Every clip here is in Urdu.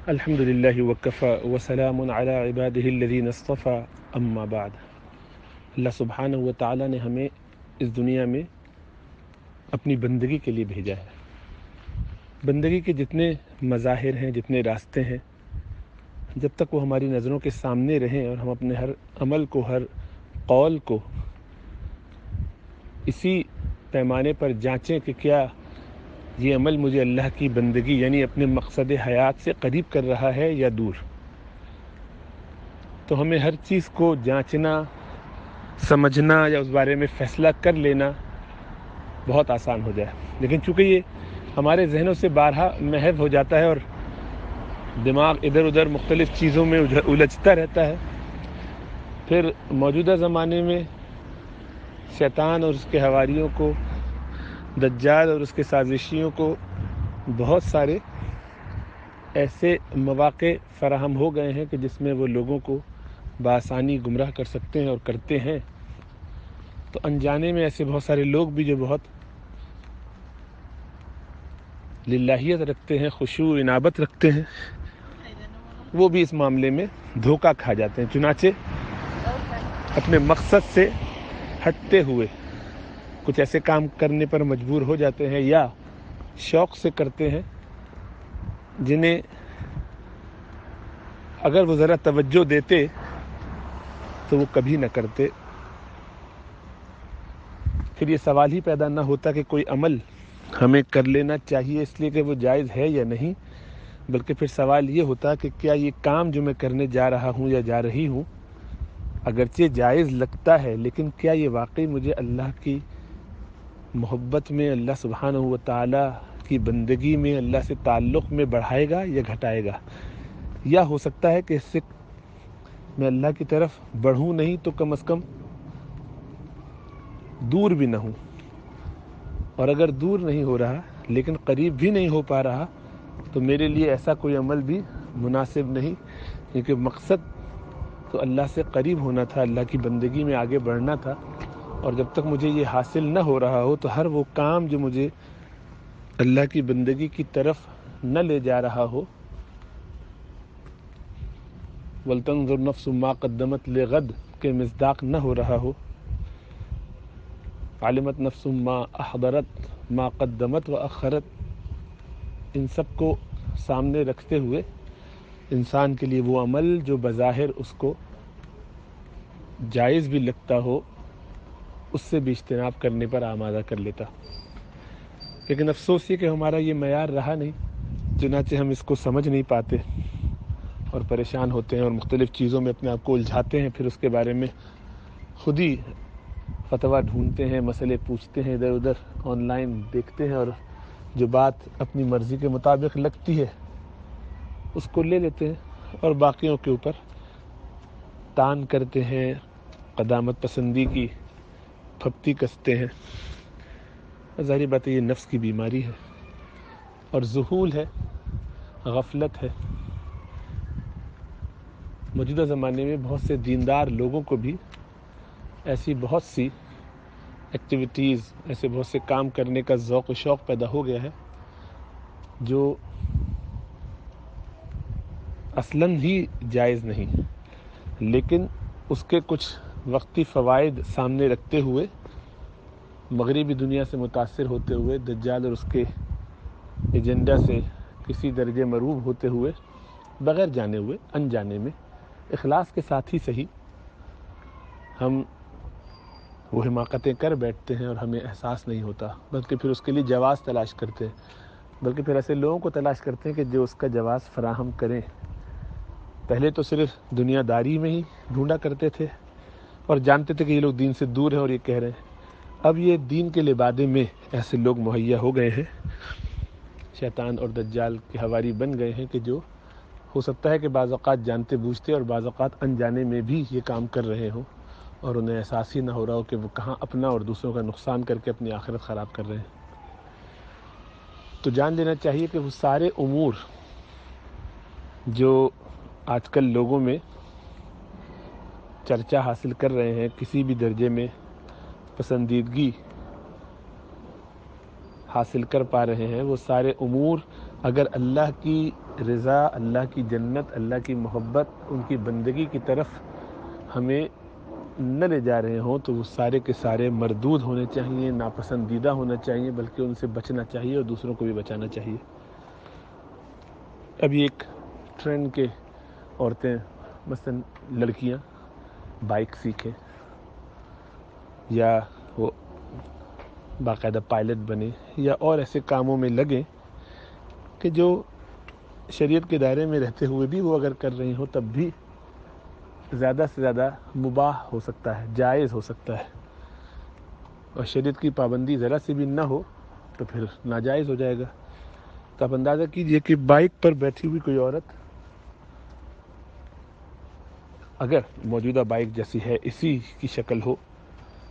الحمد للہ وکفی وسلام علی عباده الذین اصطفی اما بعد۔ اللہ سبحانہ و تعالیٰ نے ہمیں اس دنیا میں اپنی بندگی کے لیے بھیجا ہے۔ بندگی کے جتنے مظاہر ہیں، جتنے راستے ہیں، جب تک وہ ہماری نظروں کے سامنے رہیں اور ہم اپنے ہر عمل کو، ہر قول کو اسی پیمانے پر جانچیں کہ کیا یہ عمل مجھے اللہ کی بندگی یعنی اپنے مقصد حیات سے قریب کر رہا ہے یا دور، تو ہمیں ہر چیز کو جانچنا، سمجھنا یا اس بارے میں فیصلہ کر لینا بہت آسان ہو جائے۔ لیکن چونکہ یہ ہمارے ذہنوں سے بارہا محو ہو جاتا ہے اور دماغ ادھر ادھر مختلف چیزوں میں الجھتا رہتا ہے، پھر موجودہ زمانے میں شیطان اور اس کے حواریوں کو، دجال اور اس کے سازشیوں کو بہت سارے ایسے مواقع فراہم ہو گئے ہیں کہ جس میں وہ لوگوں کو بآسانی گمراہ کر سکتے ہیں اور کرتے ہیں۔ تو انجانے میں ایسے بہت سارے لوگ بھی جو بہت للہیت رکھتے ہیں، خشوع و انابت رکھتے ہیں، وہ بھی اس معاملے میں دھوکہ کھا جاتے ہیں، چنانچہ اپنے مقصد سے ہٹتے ہوئے کچھ ایسے کام کرنے پر مجبور ہو جاتے ہیں یا شوق سے کرتے ہیں جنہیں اگر وہ ذرا توجہ دیتے تو وہ کبھی نہ کرتے۔ پھر یہ سوال ہی پیدا نہ ہوتا کہ کوئی عمل ہمیں کر لینا چاہیے اس لیے کہ وہ جائز ہے یا نہیں، بلکہ پھر سوال یہ ہوتا کہ کیا یہ کام جو میں کرنے جا رہا ہوں یا جا رہی ہوں اگرچہ جائز لگتا ہے، لیکن کیا یہ واقعی مجھے اللہ کی محبت میں، اللہ سبحانہ و تعالیٰ کی بندگی میں، اللہ سے تعلق میں بڑھائے گا یا گھٹائے گا؟ یا ہو سکتا ہے کہ اس سے میں اللہ کی طرف بڑھوں نہیں تو کم از کم دور بھی نہ ہوں، اور اگر دور نہیں ہو رہا لیکن قریب بھی نہیں ہو پا رہا تو میرے لیے ایسا کوئی عمل بھی مناسب نہیں، کیونکہ مقصد تو اللہ سے قریب ہونا تھا، اللہ کی بندگی میں آگے بڑھنا تھا، اور جب تک مجھے یہ حاصل نہ ہو رہا ہو تو ہر وہ کام جو مجھے اللہ کی بندگی کی طرف نہ لے جا رہا ہو، وَلْتَنظُرْ نَفْسٌ مَا قَدَّمَتْ لِغَدٍ کے مصداق نہ ہو رہا ہو، عَلِمَتْ نَفْسٌ مَا أَحْضَرَتْ مَا قَدَّمَتْ وَأَخَّرَتْ، ان سب کو سامنے رکھتے ہوئے انسان کے لیے وہ عمل جو بظاہر اس کو جائز بھی لگتا ہو اس سے بھی اجتناب کرنے پر آمادہ کر لیتا۔ لیکن افسوس یہ کہ ہمارا یہ معیار رہا نہیں، چنانچہ ہم اس کو سمجھ نہیں پاتے اور پریشان ہوتے ہیں اور مختلف چیزوں میں اپنے آپ کو الجھاتے ہیں، پھر اس کے بارے میں خود ہی فتویٰ ڈھونڈتے ہیں، مسئلے پوچھتے ہیں، ادھر ادھر آن لائن دیکھتے ہیں، اور جو بات اپنی مرضی کے مطابق لگتی ہے اس کو لے لیتے ہیں اور باقیوں کے اوپر تان کرتے ہیں، قدامت پسندی کی پھپتی کستے ہیں۔ ظاہری بات ہے یہ نفس کی بیماری ہے اور ذہول ہے، غفلت ہے۔ موجودہ زمانے میں بہت سے دیندار لوگوں کو بھی ایسی بہت سی ایکٹیویٹیز، ایسے بہت سے کام کرنے کا ذوق و شوق پیدا ہو گیا ہے جو اصلاً ہی جائز نہیں، لیکن اس کے کچھ وقتی فوائد سامنے رکھتے ہوئے، مغربی دنیا سے متاثر ہوتے ہوئے، دجال اور اس کے ایجنڈا سے کسی درجے مروب ہوتے ہوئے، بغیر جانے ہوئے، انجانے میں، اخلاص کے ساتھ ہی صحیح، ہم وہ حماقتیں کر بیٹھتے ہیں اور ہمیں احساس نہیں ہوتا، بلکہ پھر اس کے لیے جواز تلاش کرتے ہیں، بلکہ پھر ایسے لوگوں کو تلاش کرتے ہیں کہ جو اس کا جواز فراہم کریں۔ پہلے تو صرف دنیا داری میں ہی ڈھونڈا کرتے تھے اور جانتے تھے کہ یہ لوگ دین سے دور ہیں اور یہ کہہ رہے ہیں، اب یہ دین کے لبادے میں ایسے لوگ مہیا ہو گئے ہیں، شیطان اور دجال کے حواری بن گئے ہیں کہ جو ہو سکتا ہے کہ بعض اوقات جانتے بوجھتے اور بعض اوقات انجانے میں بھی یہ کام کر رہے ہوں اور انہیں احساس ہی نہ ہو رہا ہو کہ وہ کہاں اپنا اور دوسروں کا نقصان کر کے اپنی آخرت خراب کر رہے ہیں۔ تو جان لینا چاہیے کہ وہ سارے امور جو آج کل لوگوں میں چرچا حاصل کر رہے ہیں، کسی بھی درجے میں پسندیدگی حاصل کر پا رہے ہیں، وہ سارے امور اگر اللہ کی رضا، اللہ کی جنت، اللہ کی محبت، ان کی بندگی کی طرف ہمیں نہ لے جا رہے ہوں تو وہ سارے کے سارے مردود ہونے چاہیے، ناپسندیدہ ہونا چاہیے، بلکہ ان سے بچنا چاہیے اور دوسروں کو بھی بچانا چاہیے۔ ابھی ایک ٹرینڈ کے عورتیں، مثلا لڑکیاں بائک سیکھیں یا وہ باقاعدہ پائلٹ بنے یا اور ایسے کاموں میں لگیں کہ جو شریعت کے دائرے میں رہتے ہوئے بھی وہ اگر کر رہی ہوں تب بھی زیادہ سے زیادہ مباح ہو سکتا ہے، جائز ہو سکتا ہے، اور شریعت کی پابندی ذرا سی بھی نہ ہو تو پھر ناجائز ہو جائے گا۔ تو آپ اندازہ کیجئے کہ بائک پر بیٹھی ہوئی کوئی عورت اگر موجودہ بائک جیسی ہے، اسی کی شکل ہو،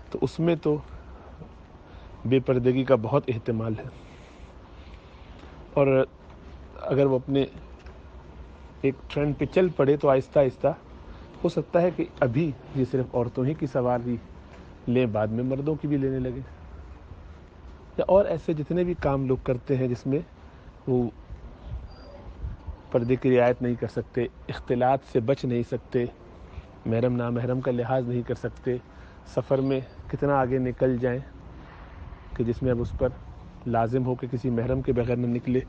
تو اس میں تو بے پردگی کا بہت احتمال ہے، اور اگر وہ اپنے ایک ٹرینڈ پہ چل پڑے تو آہستہ آہستہ ہو سکتا ہے کہ ابھی یہ صرف عورتوں ہی کی سواری لیں، بعد میں مردوں کی بھی لینے لگے، یا اور ایسے جتنے بھی کام لوگ کرتے ہیں جس میں وہ پردے کی رعایت نہیں کر سکتے، اختلاط سے بچ نہیں سکتے، محرم نامحرم کا لحاظ نہیں کر سکتے، سفر میں کتنا آگے نکل جائیں کہ جس میں اب اس پر لازم ہو کہ کسی محرم کے بغیر نہ نکلے،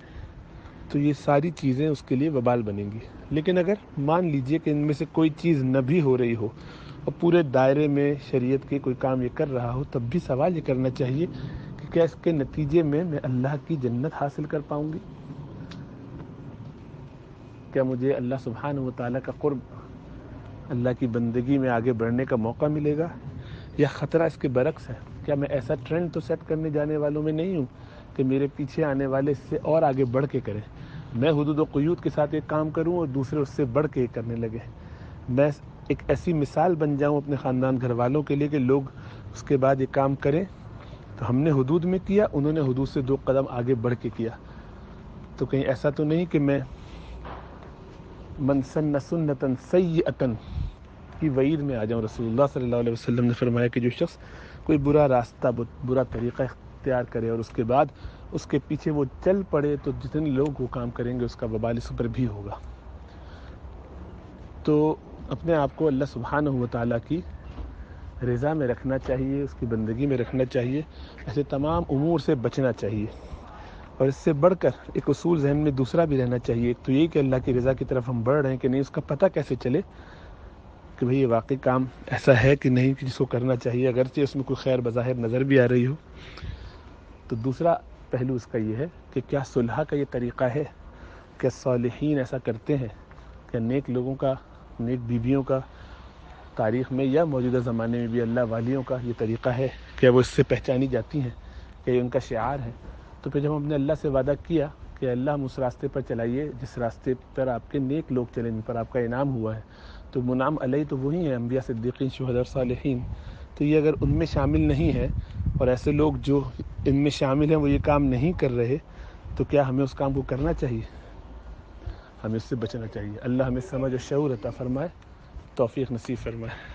تو یہ ساری چیزیں اس کے لیے وبال بنیں گی۔ لیکن اگر مان لیجئے کہ ان میں سے کوئی چیز نہ بھی ہو رہی ہو اور پورے دائرے میں شریعت کے کوئی کام یہ کر رہا ہو، تب بھی سوال یہ کرنا چاہیے کہ کیا اس کے نتیجے میں اللہ کی جنت حاصل کر پاؤں گی؟ کیا مجھے اللہ سبحانہ و تعالیٰ کا قرب، اللہ کی بندگی میں آگے بڑھنے کا موقع ملے گا، یا خطرہ اس کے برعکس ہے؟ کیا میں ایسا ٹرینڈ تو سیٹ کرنے جانے والوں میں نہیں ہوں کہ میرے پیچھے آنے والے اس سے اور آگے بڑھ کے کریں، میں حدود و قیود کے ساتھ ایک کام کروں اور دوسرے اس سے بڑھ کے کرنے لگے، میں ایک ایسی مثال بن جاؤں اپنے خاندان گھر والوں کے لیے کہ لوگ اس کے بعد یہ کام کریں تو ہم نے حدود میں کیا، انہوں نے حدود سے 2 قدم آگے بڑھ کے کیا۔ تو کہیں ایسا تو نہیں کہ میں من سن سنتا سیئتا کی وعید میں آ جاؤں۔ رسول اللہ صلی اللہ علیہ وسلم نے فرمایا کہ جو شخص کوئی برا راستہ، برا طریقہ اختیار کرے اور اس کے بعد اس کے پیچھے وہ چل پڑے، تو جتنے لوگ وہ کام کریں گے اس کا وبال اس پر بھی ہوگا۔ تو اپنے آپ کو اللہ سبحانہ و تعالیٰ کی رضا میں رکھنا چاہیے، اس کی بندگی میں رکھنا چاہیے، ایسے تمام امور سے بچنا چاہیے، اور اس سے بڑھ کر ایک اصول ذہن میں دوسرا بھی رہنا چاہیے، ایک تو یہ کہ اللہ کی رضا کی طرف ہم بڑھ رہے ہیں کہ نہیں، اس کا پتہ کیسے چلے کہ بھئی یہ واقعی کام ایسا ہے کہ نہیں کہ جس کو کرنا چاہیے، اگرچہ اس میں کوئی خیر بظاہر نظر بھی آ رہی ہو۔ تو دوسرا پہلو اس کا یہ ہے کہ کیا صلح کا یہ طریقہ ہے، کیا صالحین ایسا کرتے ہیں، کیا نیک لوگوں کا، نیک بیویوں کا تاریخ میں یا موجودہ زمانے میں بھی اللہ والیوں کا یہ طریقہ ہے، کیا وہ اس سے پہچانی جاتی ہیں، کیا یہ ان کا شعار ہے؟ تو پھر جب ہم نے اللہ سے وعدہ کیا کہ اللہ ہم اس راستے پر چلائیے جس راستے پر آپ کے نیک لوگ چلیں، جن پر آپ کا انعام ہوا ہے، تو منعم علیہ تو وہی ہیں انبیاء، صدیقین، شہداء اور صالحین۔ تو یہ اگر ان میں شامل نہیں ہے اور ایسے لوگ جو ان میں شامل ہیں وہ یہ کام نہیں کر رہے، تو کیا ہمیں اس کام کو کرنا چاہیے؟ ہمیں اس سے بچنا چاہیے۔ اللہ ہمیں سمجھ و شعور عطا فرمائے، توفیق نصیب فرمائے۔